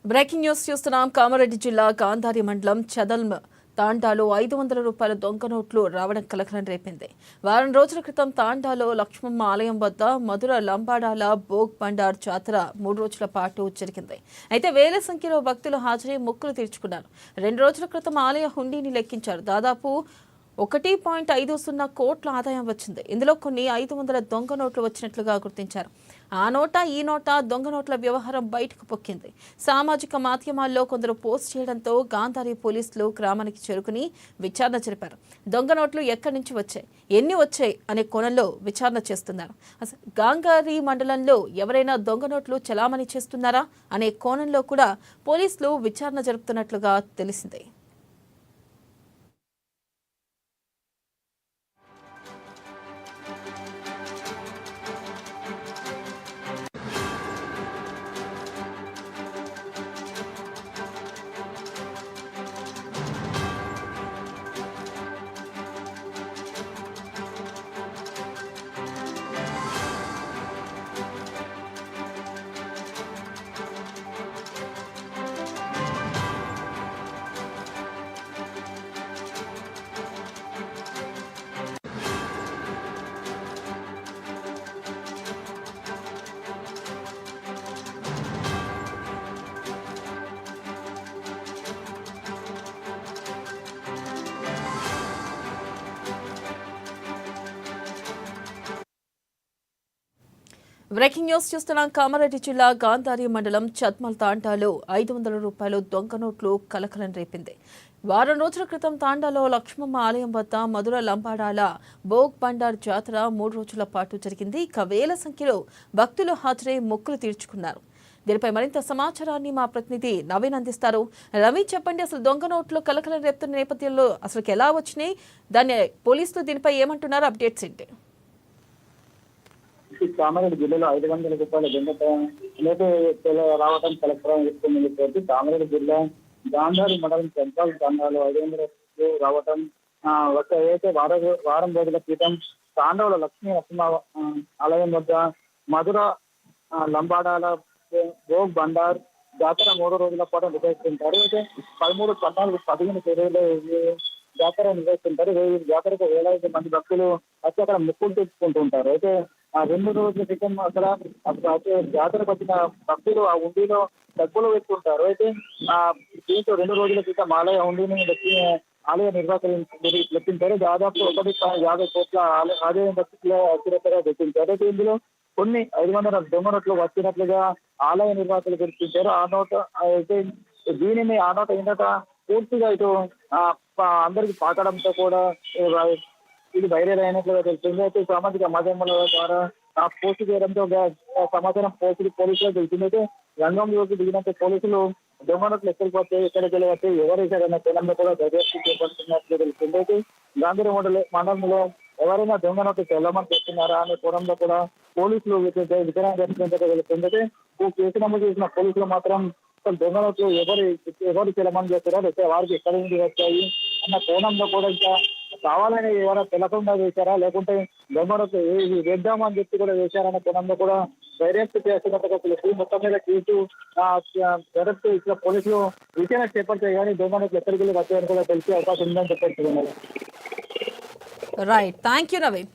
Breaking news చూస్తున్నాం. కామారెడ్డి జిల్లా గాంధారి మండలం చదల్మ్ తాండాలో 500 రూపాయల దొంగ నోట్లు రావడం కలకలం రేపింది. వారం రోజుల క్రితం తాండాలో లక్ష్మమ్మ ఆలయం వద్ద మధుర లంబాడాల భోగ్ బండార్ జాతర 3 రోజుల పాటు జరిగింది. అయితే వేల సంఖ్యలో భక్తులు హాజరై మొక్కులు తీర్చుకున్నారు. 2 రోజుల క్రితం ఆలయ హుండీని లెక్కించారు. దాదాపు 1.50 కోట్ల ఆదాయం వచ్చింది. ఇందులో కొన్ని 500 దొంగ నోట్లు వచ్చినట్లుగా గుర్తించారు. ఆ నోటా ఈ నోటా దొంగ నోట్ల వ్యవహారం బయటకు పొక్కింది. సామాజిక మాధ్యమాల్లో కొందరు పోస్ట్ చేయడంతో గాంధారి పోలీసులు గ్రామానికి చేరుకుని విచారణ జరిపారు. దొంగ నోట్లు ఎక్కడి నుంచి వచ్చాయి, ఎన్ని వచ్చాయి అనే కోణంలో విచారణ చేస్తున్నారు. గాంధారి మండలంలో ఎవరైనా దొంగ నోట్లు చలామణి చేస్తున్నారా అనే కోణంలో కూడా పోలీసులు విచారణ జరుపుతున్నట్లుగా తెలిసింది. బ్రేకింగ్ న్యూస్ చూస్తున్నాం. కామారెడ్డి జిల్లా గాంధారి మండలం చద్మల్ తాండాలో 500 రూపాయలు దొంగ నోట్లు కలకలం రేపింది. వారం రోజుల క్రితం తాండాలో లక్ష్మమ్మ ఆలయం వద్ద మధుర లంబాడాల భోగ్ బండార్ జాతర 3 రోజుల పాటు జరిగింది. ఇక వేల సంఖ్యలో భక్తులు హాజరై మొక్కులు తీర్చుకున్నారు. దీనిపై మరింత సమాచారాన్ని మా ప్రతినిధి నవీన్ అందిస్తారు. రవి, చెప్పండి, అసలు దొంగ నోట్లు కలకలం రేపుతున్న నేపథ్యంలో అసలు ఎలా వచ్చినాయి, దాన్ని పోలీసులు దీనిపై ఏమంటున్నారు, అప్డేట్స్ ఏంటి? కామారెడ్డి జిల్లాలో 500 రూపాయల దొంగ రావడం కలెక్టర్ చెప్తుంది. కామారెడ్డి జిల్లా గాంధారి మండలం సెంట్రల్ తాండాలో 500 రావటం ఏదైతే వారం రోజుల క్రితం తాండవుల లక్ష్మీ నరసింహ ఆలయం వద్ద మధుర లంబాడాల భోగ్ బండార్ జాతర 3 రోజుల పాటు నిర్వహిస్తుంటారు. అయితే 13, 14, 15 తేదీలో జాతర నిర్వహిస్తుంటారు. జాతరకు వేలాది మంది భక్తులు వచ్చి అక్కడ మొక్కులు తెచ్చుకుంటూ ఉంటారు. అయితే 2 రోజుల క్రితం అక్కడ జాతరకు వచ్చిన భక్తులు ఆ ఉండిలో డబ్బులు పెట్టుకుంటారు. అయితే దీంతో 2 రోజుల క్రితం ఆలయ ఉండిని ఆలయ నిర్వాహకులు లెక్కించారు. దాదాపు 1.50 కోట్ల ఆదాయం భక్తులు అస్థిరతగా లెక్కించారు. అయితే ఇందులో కొన్ని 500 దొంగ నోట్లు వచ్చినట్లుగా ఆలయ నిర్వాహకులు గుర్తించారు. ఆ నోట అయితే దీనిని ఆ నోట ఈ నోట పూర్తిగా ఇటు అందరికి పాకడంతో కూడా ఇది వైరల్ అయినట్లుగా తెలిసింది. అయితే సామాజిక మాధ్యమాల ద్వారా పోస్టు చేయడంతో సమాచారం పోలీసులకు తెలిసింది. అయితే రంగంలోకి దిగినట్టు పోలీసులు దొంగ నోట్లు ఎక్కడికి వచ్చాయి, ఎక్కడికి వెళ్ళవచ్చు, ఎవరు వేశారన్న కోణంలో కూడా దర్యాప్తు చేపడుతున్నట్లు తెలిసింది. అయితే గాంధారి మండలంలో ఎవరైనా దొంగ నోట్లు చెల్లమని చేస్తున్నారా అనే కోణంలో కూడా పోలీసులు విచారణ జరిపినట్టు తెలిసింది. అయితే కేసు నమోదు చేసిన పోలీసులు మాత్రం దొంగ నోట్లు ఎవరు చెల్లమని చేస్తున్నారో, లేకపోతే వారికి ఎక్కడి నుండి వచ్చాయి అన్న కోణంలో కూడా ఇంకా కావాలని ఎవరైనా తెలకుండా వేశారా, లేకుంటే దొంగ నోట్లు వేద్దామని చెప్పి కూడా వేశారన్న కోణంలో కూడా దర్యాప్తు చేస్తున్నట్టుగా తెలుసు. మొత్తం మీద కేసు దర్యాప్తు ఇచ్చిన పోలీసులు విచారణ చేపడతాయి, కానీ దొంగ నోట్లు ఎక్కడికి వెళ్ళి వచ్చాయని కూడా తెలిసే అవకాశం ఉందని చెప్పారు. Right, thank you Naveen.